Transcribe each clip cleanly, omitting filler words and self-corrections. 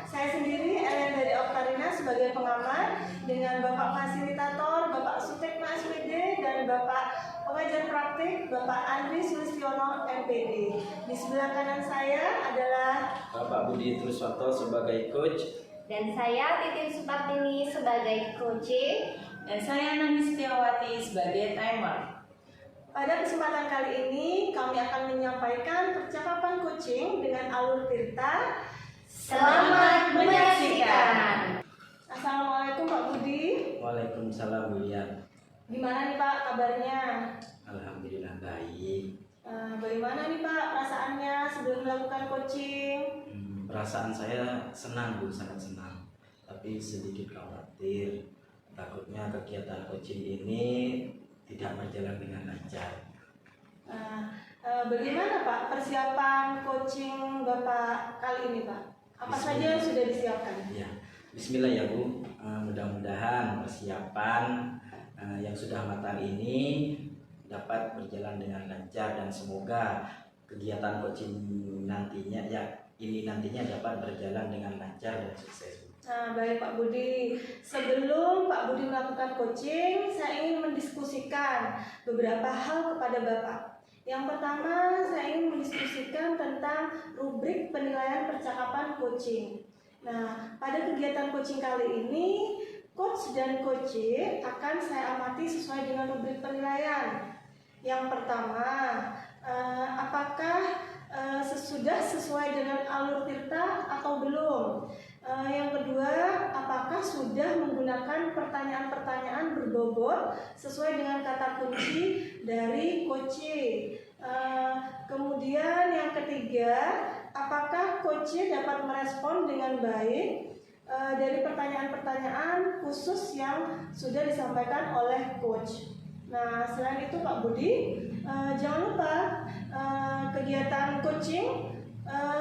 Saya sendiri Ellen dari Oktarina sebagai pengamat dengan Bapak Fasilitator, Bapak Sutekma SPD, dan Bapak Pengajar Praktik, Bapak Andri Sulistiono MPD. Di sebelah kanan saya adalah Bapak Budi Truswanto sebagai coach. Dan saya Titin Supartini sebagai coach. Dan saya Nani Setiawati sebagai timer. Pada kesempatan kali ini kami akan menyampaikan percakapan coaching dengan Alur Tirta. Selamat menyaksikan. Assalamualaikum Pak Budi. Waalaikumsalam Bu Lian. Gimana nih Pak kabarnya? Alhamdulillah baik. Bagaimana nih Pak perasaannya sebelum melakukan coaching? Perasaan saya senang Bu, sangat senang. Tapi sedikit khawatir, takutnya kegiatan coaching ini tidak berjalan dengan lancar. Bagaimana Pak persiapan coaching Bapak kali ini Pak? Apa saja yang sudah disiapkan? Ya, Bismillah ya Bu. Mudah-mudahan persiapan yang sudah matang ini dapat berjalan dengan lancar dan semoga kegiatan coaching nantinya dapat berjalan dengan lancar dan sukses. Baik Pak Budi, sebelum Pak Budi melakukan coaching, saya ingin mendiskusikan beberapa hal kepada Bapak. Yang pertama, saya ingin mendiskusikan tentang rubrik penilaian percakapan coaching. Nah, pada kegiatan coaching kali ini, coach dan coachee akan saya amati sesuai dengan rubrik penilaian. Yang pertama, apakah sudah sesuai dengan Alur Tirta atau belum? Yang kedua, apakah sudah menggunakan pertanyaan-pertanyaan berbobot sesuai dengan kata kunci dari coachee? Kemudian yang ketiga, apakah coachee dapat merespon dengan baik dari pertanyaan-pertanyaan khusus yang sudah disampaikan oleh coach? Nah, selain itu Pak Budi, jangan lupa kegiatan coaching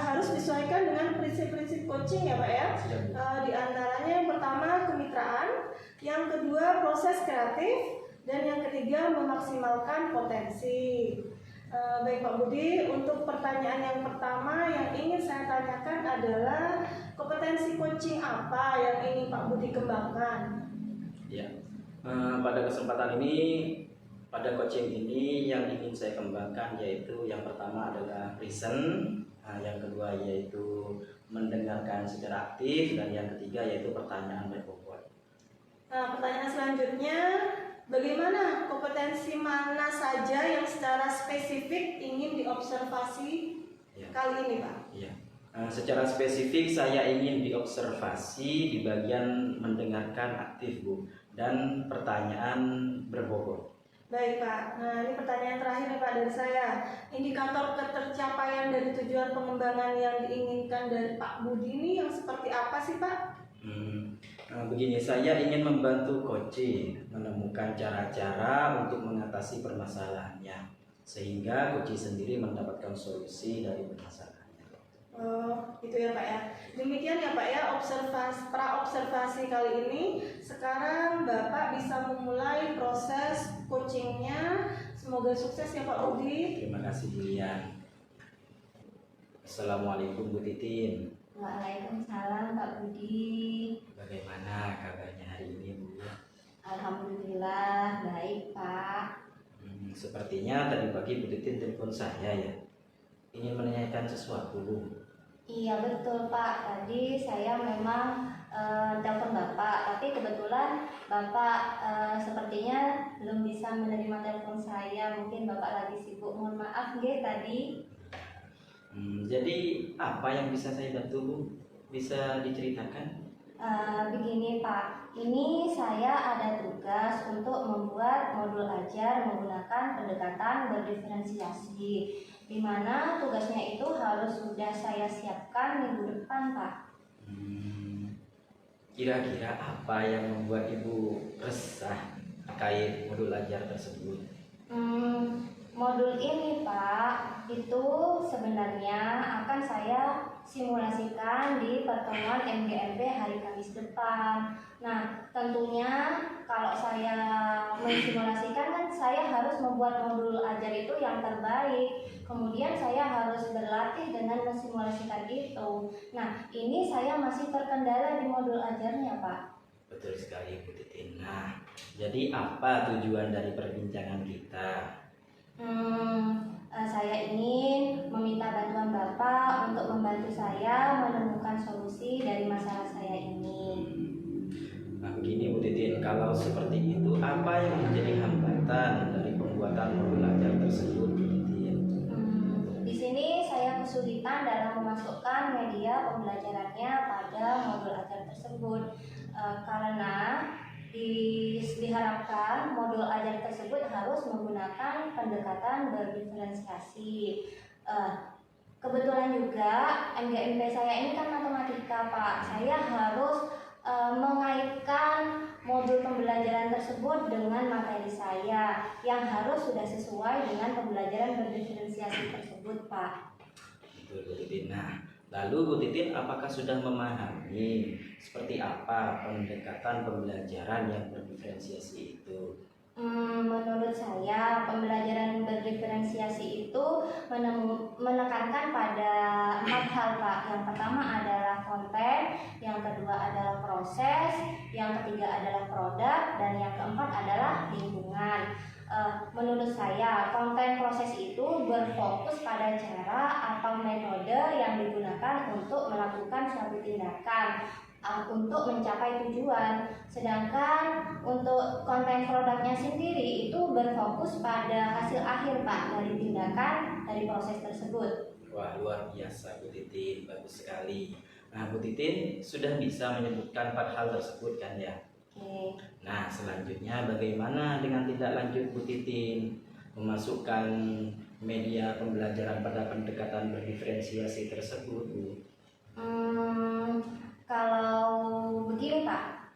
harus disesuaikan dengan prinsip-prinsip coaching ya Pak ya. Di antaranya yang pertama kemitraan, yang kedua proses kreatif, dan yang ketiga memaksimalkan potensi. Baik Pak Budi, untuk pertanyaan yang pertama yang ingin saya tanyakan adalah kompetensi coaching apa yang ingin Pak Budi kembangkan? Ya. Pada kesempatan ini, pada coaching ini yang ingin saya kembangkan yaitu yang pertama adalah listen, yang kedua yaitu mendengarkan secara aktif, dan yang ketiga yaitu pertanyaan berbobot. Nah, pertanyaan selanjutnya, bagaimana kompetensi mana saja yang secara spesifik ingin diobservasi kali ini Pak? Ya. Secara spesifik saya ingin diobservasi di bagian mendengarkan aktif Bu, dan pertanyaan berbobot. Baik Pak, nah ini pertanyaan terakhir nih Pak dari saya. Indikator ketercapaian dari tujuan pengembangan yang diinginkan dari Pak Budi ini yang seperti apa sih Pak? Begini, saya ingin membantu coaching menemukan cara-cara untuk mengatasi permasalahannya, sehingga coaching sendiri mendapatkan solusi dari permasalahannya. Oh, gitu ya Pak ya. Demikian ya Pak ya pra-observasi kali ini. Sekarang Bapak bisa memulai proses coachingnya. Semoga sukses ya Pak Budi. Terima kasih Bu Lian. Assalamualaikum Bu Titin. Waalaikumsalam Pak Budi. Bagaimana kabarnya hari ini Bu? Alhamdulillah baik Pak. Sepertinya tadi pagi Bu Titin telepon saya ya. Ingin menanyakan sesuatu Bu. Iya betul Pak, tadi saya memang telepon Bapak, tapi kebetulan Bapak sepertinya belum bisa menerima telepon saya. Mungkin Bapak lagi sibuk, mohon maaf nggih tadi. Jadi apa yang bisa saya bantu Bu? Bisa diceritakan? Begini Pak, ini saya ada tugas untuk membuat modul ajar menggunakan pendekatan berdiferensiasi, di mana tugasnya itu harus sudah saya siapkan minggu depan Pak. Kira-kira apa yang membuat Ibu resah terkait modul ajar tersebut? Modul ini Pak, itu sebenarnya akan saya simulasikan di pertemuan MGMP hari Kamis depan. Nah, tentunya kalau saya mensimulasikan kan saya harus membuat modul ajar itu yang terbaik. Kemudian saya harus berlatih dengan mensimulasikan itu. Nah, ini saya masih terkendala di modul ajarnya Pak. Betul sekali Bu Titin. Nah, jadi apa tujuan dari perbincangan kita? Saya ingin meminta bantuan Bapak untuk membantu saya menemukan solusi dari masalah saya ini. Nah, begini Bu Titin, kalau seperti itu apa yang menjadi hambatan dari pembuatan modul ajar tersebut Bu Titin? Di sini saya kesulitan dalam memasukkan media pembelajarannya pada modul ajar tersebut karena diharapkan modul ajar tersebut harus menggunakan pendekatan berdiferensiasi. Kebetulan juga MGMP saya ini kan matematika Pak. Saya harus mengaitkan modul pembelajaran tersebut dengan materi saya yang harus sudah sesuai dengan pembelajaran berdiferensiasi tersebut Pak. Betul Bu Titin. Nah, lalu Bu Titin apakah sudah memahami seperti apa pendekatan pembelajaran yang berdiferensiasi itu? Menurut saya pembelajaran berdiferensiasi itu menekankan pada 4 hal Pak. Yang pertama adalah konten, yang kedua adalah proses, yang ketiga adalah produk, dan yang keempat adalah lingkungan. Menurut saya konten proses itu berfokus pada cara atau metode yang digunakan untuk melakukan suatu tindakan untuk mencapai tujuan. Sedangkan untuk konten produknya sendiri itu berfokus pada hasil akhir Pak dari tindakan dari proses tersebut. Wah, luar biasa Bu Titin, bagus sekali. Nah, Bu Titin sudah bisa menyebutkan 4 hal tersebut kan ya? Oke. Nah, selanjutnya bagaimana dengan tindak lanjut Bu Titin memasukkan media pembelajaran pada pendekatan berdiferensiasi tersebut Bu? Kalau begini Pak,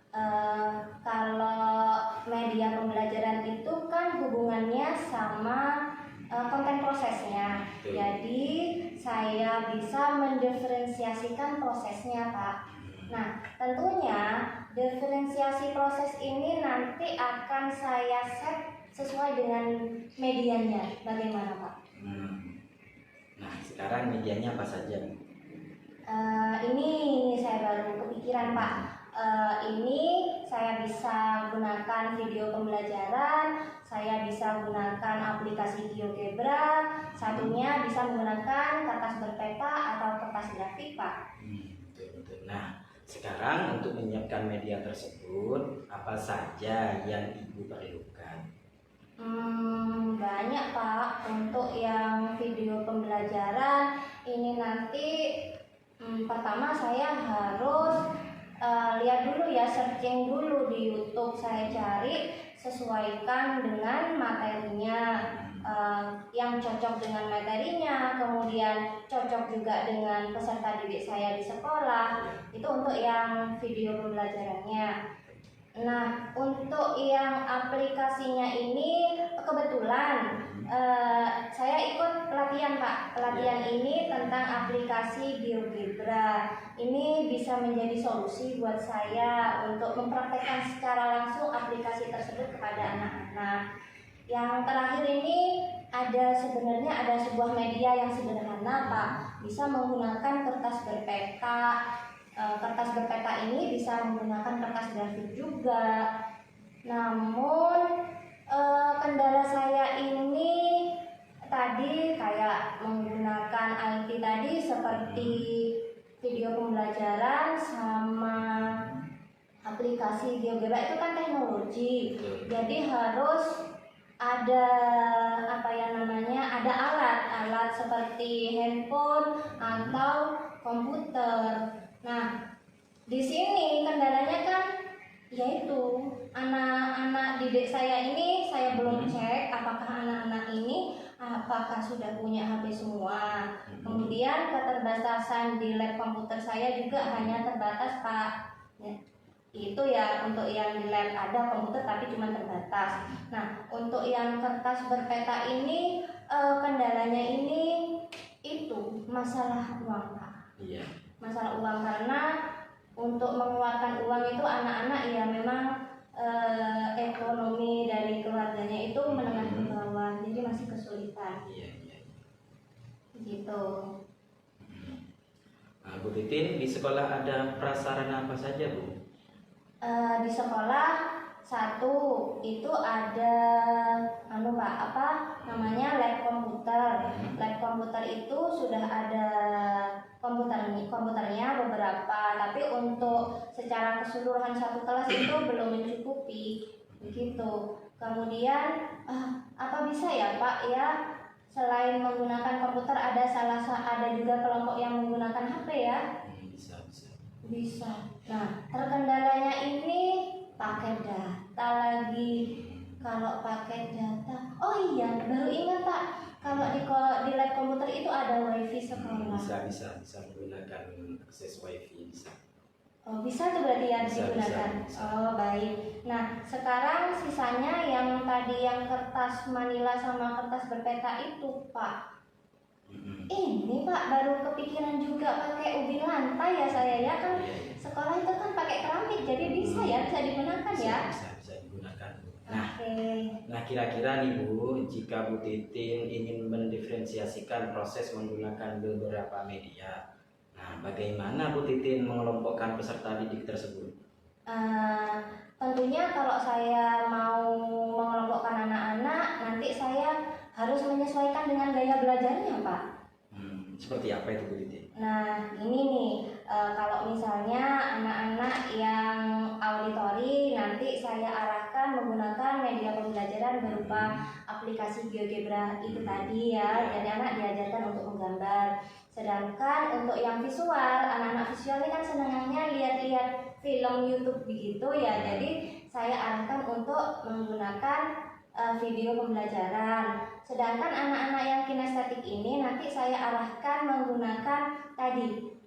kalau media pembelajaran itu kan hubungannya sama konten prosesnya. Betul. Jadi saya bisa mendiferensiasikan prosesnya Pak. Nah, tentunya diferensiasi proses ini nanti akan saya set sesuai dengan medianya. Bagaimana Pak? Nah, sekarang medianya apa saja Bu? Ini saya baru kepikiran Pak. Ini saya bisa gunakan video pembelajaran, saya bisa gunakan aplikasi GeoGebra, satunya bisa menggunakan kertas berpeta atau kertas grafik Pak. Betul. Nah, sekarang untuk menyiapkan media tersebut apa saja yang Ibu perlukan? Banyak Pak. Untuk yang video pembelajaran ini nanti pertama saya harus lihat dulu ya, searching dulu di YouTube, saya cari sesuaikan dengan materinya, yang cocok dengan materinya, kemudian cocok juga dengan peserta didik saya di sekolah. Itu untuk yang video pembelajarannya. Nah, untuk yang aplikasinya ini kebetulan saya ikut pelatihan Pak. Pelatihan ini tentang aplikasi GeoGebra. Ini bisa menjadi solusi buat saya untuk mempraktekkan secara langsung aplikasi tersebut kepada anak-anak. Yang terakhir ini sebenarnya ada sebuah media yang sederhana Pak. Bisa menggunakan kertas berpeta. Kertas berpeta ini bisa menggunakan kertas grafik juga. Namun kendala saya ini tadi kayak menggunakan IT tadi seperti video pembelajaran sama aplikasi GeoGebra itu kan teknologi. Jadi harus ada ada alat seperti handphone atau komputer. Nah, di sini kendalanya kan yaitu anak-anak didik saya ini saya belum cek apakah anak-anak ini apakah sudah punya HP semua. Kemudian keterbatasan di lab komputer saya juga hanya terbatas Pak. Itu ya untuk yang di lab ada komputer tapi cuma terbatas. Nah, untuk yang kertas berpeta ini kendalanya ini itu masalah uang, Pak. Iya. Masalah uang karena untuk mengeluarkan uang itu anak-anak ya memang ekonomi dari keluarganya itu menengah ke bawah, jadi masih kesulitan. Iya, iya. Gitu. Nah, Bu Titin, di sekolah ada prasarana apa saja, Bu? Di sekolah satu itu ada Pak, apa namanya, lab komputer. Lab komputer itu sudah ada komputernya beberapa, tapi untuk secara keseluruhan satu kelas itu belum mencukupi begitu. Kemudian apa bisa ya Pak ya, selain menggunakan komputer ada juga kelompok yang menggunakan HP ya? Bisa. Nah, terkendalanya ini pakai data lagi. Kalau pakai data, oh iya, baru ingat Pak, kalau di lab komputer itu ada wifi sekolah. Bisa menggunakan akses wifi, bisa. Oh, bisa tuh berarti ya Bisa. digunakan. Oh, baik. Nah, sekarang sisanya yang tadi yang kertas manila sama kertas berpeta itu, Pak. Ini Pak baru kepikiran juga pakai ubin lantai ya saya ya, kan sekolah itu kan pakai keramik jadi bisa digunakan ya. Bisa digunakan. Nah, Kira-kira nih Bu, jika Bu Titin ingin mendiferensiasikan proses menggunakan beberapa media, nah bagaimana Bu Titin mengelompokkan peserta didik tersebut? tentunya kalau saya mau mengelompokkan anak-anak, nanti saya harus menyesuaikan dengan gaya belajarnya Pak. Seperti apa itu Bu Titin? Nah, ini nih, kalau misalnya anak-anak yang auditori, nanti saya arahkan menggunakan media pembelajaran berupa aplikasi GeoGebra itu tadi ya. Jadi anak diajarkan untuk menggambar. Sedangkan untuk yang visual, anak-anak visual ini kan senangnya lihat-lihat film YouTube begitu ya. Jadi saya arahkan untuk menggunakan video pembelajaran. Sedangkan anak-anak yang kinestetik ini nanti saya arahkan menggunakan tadi,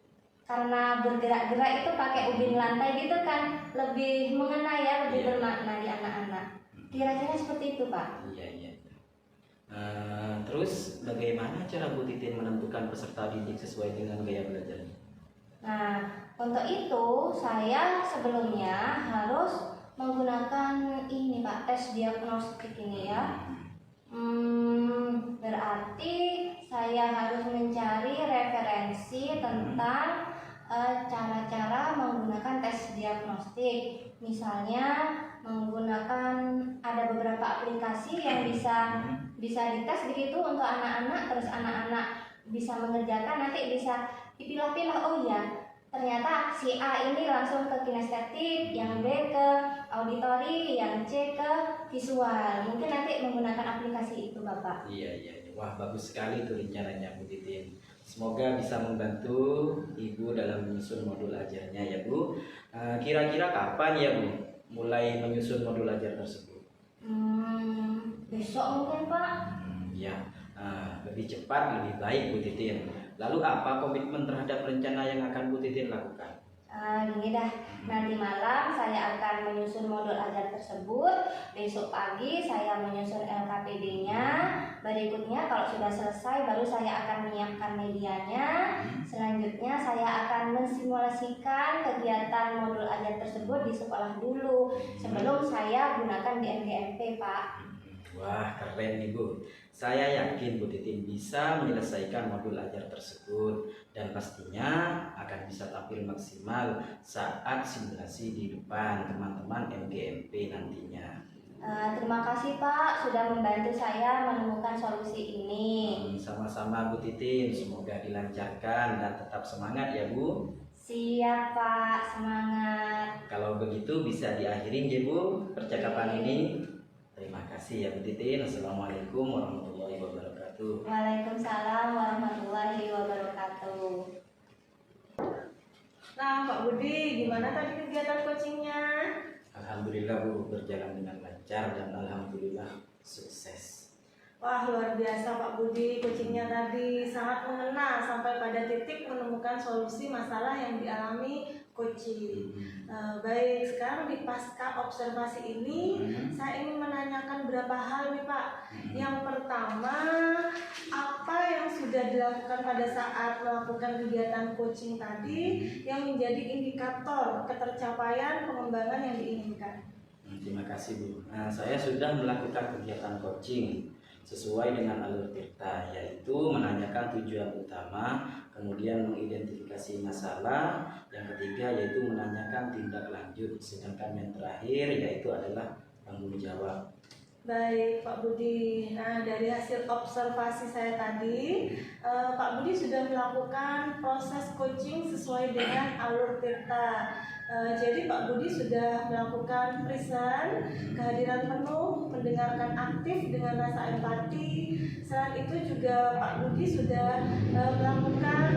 karena bergerak-gerak itu pakai ubin lantai gitu kan, lebih mengena ya, lebih bermakna di anak-anak. Kira-kira seperti itu Pak. Iya. Terus bagaimana cara Bu Titin menentukan peserta didik sesuai dengan gaya belajarnya? Nah, untuk itu saya sebelumnya harus menggunakan ini Pak, tes diagnostik ini ya. Berarti saya harus mencari referensi tentang cara-cara menggunakan tes diagnostik. Misalnya menggunakan ada beberapa aplikasi yang bisa dites begitu untuk anak-anak, terus anak-anak bisa mengerjakan, nanti bisa dipilah-pilah, oh ya ternyata si A ini langsung ke kinestetik, yang B ke auditori, yang C ke visual. Mungkin nanti menggunakan aplikasi itu Bapak. Iya. Wah, bagus sekali tuh rencananya Bu Titin. Semoga bisa membantu Ibu dalam menyusun modul ajarnya ya Bu. Kira-kira kapan ya Bu mulai menyusun modul ajar tersebut? Besok mungkin Pak. Lebih cepat lebih baik Bu Titin. Lalu apa komitmen terhadap rencana yang akan Bu Titin lakukan? Gini dah, nanti malam saya akan menyusun modul ajar tersebut. Besok pagi saya menyusun LKPD-nya. Berikutnya kalau sudah selesai baru saya akan menyiapkan medianya. Selanjutnya saya akan mensimulasikan kegiatan modul ajar tersebut di sekolah dulu sebelum saya gunakan di NGMP Pak. Wah, keren nih Bu. Saya yakin Bu Titin bisa menyelesaikan modul ajar tersebut dan pastinya akan bisa tampil maksimal saat simulasi di depan teman-teman MGMP nantinya. Terima kasih Pak sudah membantu saya menemukan solusi ini. Sama-sama Bu Titin, semoga dilancarkan dan tetap semangat ya Bu. Siap Pak, semangat. Kalau begitu bisa diakhirin ya Bu percakapan ini. Terima kasih ya Bu Titin. Assalamualaikum warahmatullahi wabarakatuh. Waalaikumsalam warahmatullahi wabarakatuh. Nah Pak Budi, gimana tadi kegiatan coachingnya? Alhamdulillah Bu, berjalan dengan lancar dan alhamdulillah sukses. Wah, luar biasa Pak Budi, coachingnya tadi sangat mengena sampai pada titik menemukan solusi masalah yang dialami coaching. Baik, sekarang di pasca observasi ini saya ingin menanyakan beberapa hal nih Pak. Yang pertama, apa yang sudah dilakukan pada saat melakukan kegiatan coaching tadi yang menjadi indikator ketercapaian pengembangan yang diinginkan? Terima kasih Bu. Nah, saya sudah melakukan kegiatan coaching sesuai dengan alur Tirta, yaitu menanyakan tujuan utama, kemudian mengidentifikasi masalah, yang ketiga yaitu menanyakan tindak lanjut, sedangkan yang terakhir yaitu adalah tanggung jawab. Baik Pak Budi, nah dari hasil observasi saya tadi, Pak Budi sudah melakukan proses coaching sesuai dengan alur Tirta. Jadi Pak Budi sudah melakukan present, kehadiran penuh, mendengarkan aktif dengan rasa empati. Selain itu juga Pak Budi sudah melakukan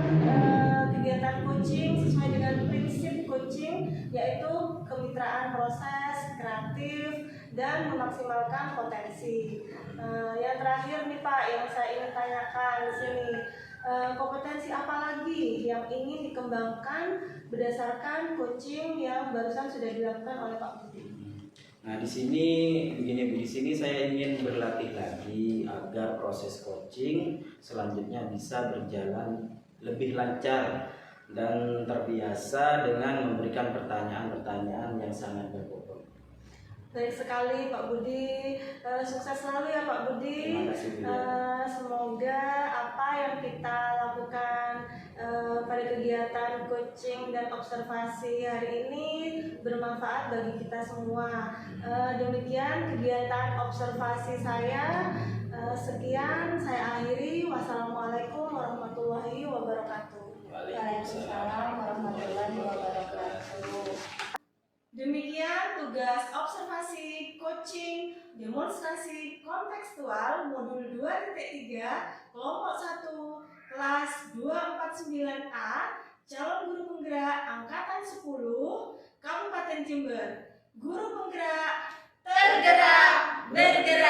kegiatan coaching sesuai dengan prinsip coaching, yaitu kemitraan proses, kreatif, dan memaksimalkan potensi. Yang terakhir nih Pak, yang saya ingin tanyakan di sini, kompetensi apa lagi yang ingin dikembangkan berdasarkan coaching yang barusan sudah dilakukan oleh Pak Budi? Nah, di sini begini Bu, di sini saya ingin berlatih lagi agar proses coaching selanjutnya bisa berjalan lebih lancar dan terbiasa dengan memberikan pertanyaan-pertanyaan yang sangat berbobot. Baik sekali Pak Budi, sukses selalu ya Pak Budi. Terima kasih Bu. Semoga apa yang kita lakukan pada kegiatan coaching dan observasi hari ini bermanfaat bagi kita semua. Demikian kegiatan observasi saya. Sekian saya akhiri. Wassalamualaikum warahmatullahi wabarakatuh. Waalaikumsalam warahmatullahi wabarakatuh. Demikian tugas observasi coaching demonstrasi kontekstual modul 2.3 kelompok 1 kelas 249A calon guru penggerak angkatan 10 Kabupaten Jember. Guru penggerak tergerak bergerak.